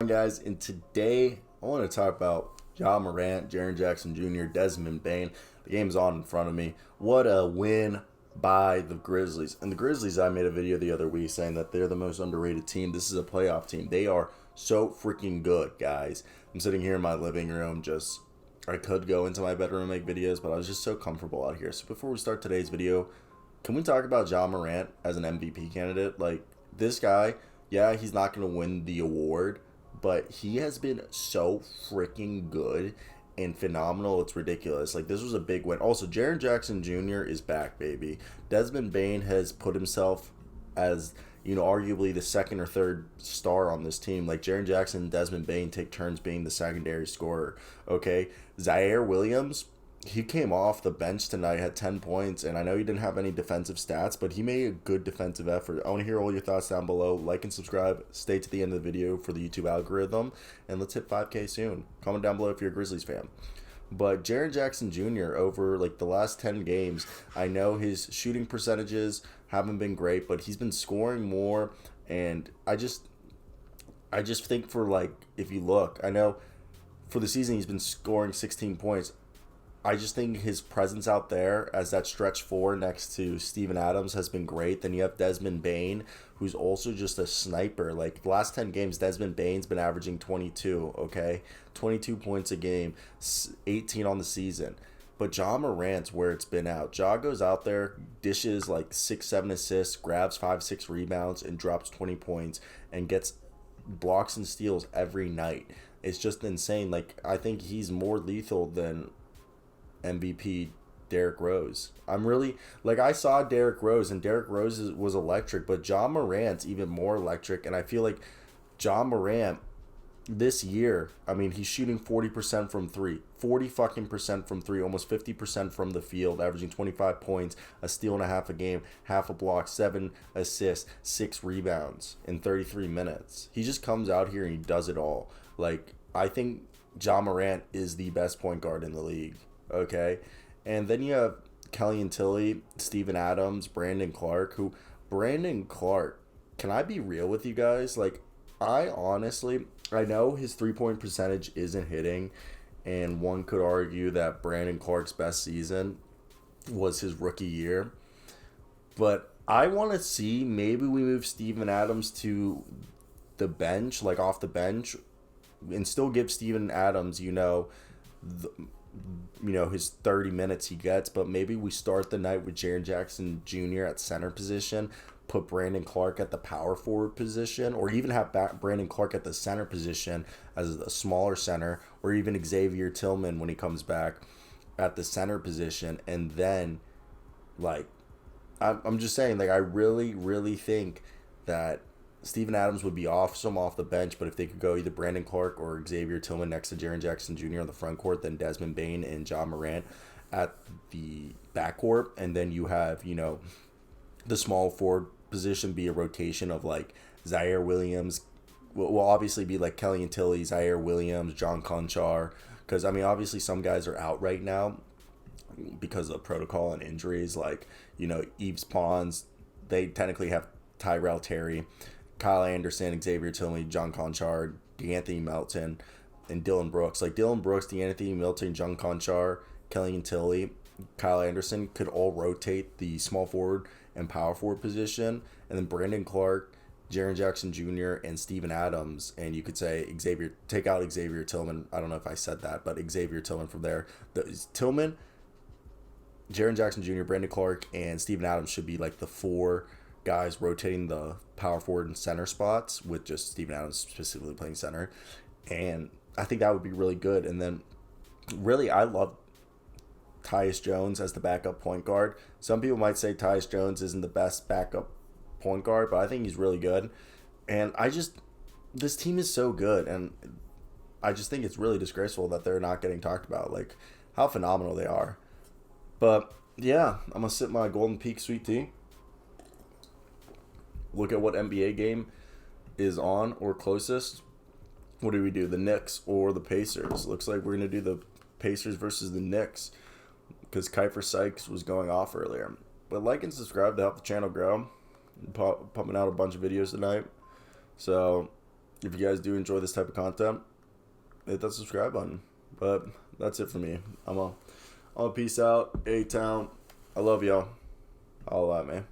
Guys, and today I want to talk about Morant, Jaren Jackson Jr., Desmond Bain. The game's on in front of me. What a win by the Grizzlies. And the Grizzlies, I made a video the other week saying that they're the most underrated team. This is a playoff team. They are so freaking good, guys. I'm sitting here in my living room I could go into my bedroom and make videos, but I was just so comfortable out here. So before we start today's video, can we talk about Morant as an MVP candidate? Like, this guy, yeah, he's not going to win the award, but he has been so freaking good and phenomenal. It's ridiculous. Like, this was a big win. Also, Jaren Jackson Jr. is back, baby. Desmond Bain has put himself as, arguably the second or third star on this team. Like, Jaren Jackson and Desmond Bain take turns being the secondary scorer, okay? Zaire Williams, he came off the bench tonight, had 10 points, and I know he didn't have any defensive stats, but he made a good defensive effort. I want to hear all your thoughts down below. Like and subscribe. Stay to the end of the video for the YouTube algorithm, and let's hit 5K soon. Comment down below if you're a Grizzlies fan. But Jaren Jackson Jr., over like the last 10 games, I know his shooting percentages haven't been great, but he's been scoring more, and I just think for, like, if you look, I know for the season he's been scoring 16 points. I just think his presence out there as that stretch four next to Steven Adams has been great. Then you have Desmond Bain, who's also just a sniper. Like, the last 10 games, Desmond Bain's been averaging 22, okay? 22 points a game, 18 on the season. But Morant's where it's been out. Goes out there, dishes like 6-7 assists, grabs 5-6 rebounds, and drops 20 points, and gets blocks and steals every night. It's just insane. Like, I think he's more lethal than MVP Derrick Rose. I saw Derrick Rose, and Derrick Rose was electric, but Morant's even more electric, and I feel like Morant this year, I mean, he's shooting 40% from three, 40 fucking percent from three, almost 50% from the field, averaging 25 points, a steal and a half a game, half a block, 7 assists, 6 rebounds in 33 minutes. He just comes out here and he does it all. Like, I think Morant is the best point guard in the league. Okay, and then you have Kelly and Tilly, Steven Adams, Brandon Clark. Brandon Clark, can I be real with you guys? Like, I know his 3-point percentage isn't hitting, and one could argue that Brandon Clark's best season was his rookie year. But I want to see, maybe we move Steven Adams to the bench, like off the bench, and still give Steven Adams, his 30 minutes he gets, but maybe we start the night with Jaren Jackson Jr. at center position, put Brandon Clark at the power forward position, or even have Brandon Clark at the center position as a smaller center, or even Xavier Tillman when he comes back at the center position. And then, like, I'm just saying, like, I really, really think that Steven Adams would be off the bench, but if they could go either Brandon Clark or Xavier Tillman next to Jaren Jackson Jr. on the front court, then Desmond Bain and Morant at the backcourt, and then you have, the small forward position be a rotation of, like, Zaire Williams, will obviously be like Kelly and Tilly, Zaire Williams, John Conchar, because, I mean, obviously some guys are out right now because of protocol and injuries, like, Yves Pons, they technically have Tyrell Terry, Kyle Anderson, Xavier Tillman, John Conchar, DeAnthony Melton, and Dylan Brooks. Like, Dylan Brooks, DeAnthony Melton, John Conchar, Kelly and Tilly, Kyle Anderson could all rotate the small forward and power forward position. And then Brandon Clark, Jaren Jackson Jr., and Steven Adams. And you could say take out Xavier Tillman. I don't know if I said that, but Xavier Tillman from there. Tillman, Jaren Jackson Jr., Brandon Clark, and Steven Adams should be like the 4 guys rotating the power forward and center spots, with just Steven Adams specifically playing center. And I think that would be really good. And then, really, I love Tyus Jones as the backup point guard. Some people might say Tyus Jones isn't the best backup point guard, but I think he's really good. And this team is so good, and I just think it's really disgraceful that they're not getting talked about, like how phenomenal they are. But yeah, I'm gonna sip my Golden Peak sweet tea, look at what NBA game is on or closest. What do we do? The Knicks or the Pacers? Looks like we're going to do the Pacers versus the Knicks because Kiefer Sykes was going off earlier. But like and subscribe to help the channel grow. Pumping out a bunch of videos tonight. So, If you guys do enjoy this type of content, hit that subscribe button. But that's it for me. I'm a peace out. A-Town. I love y'all. All out, man.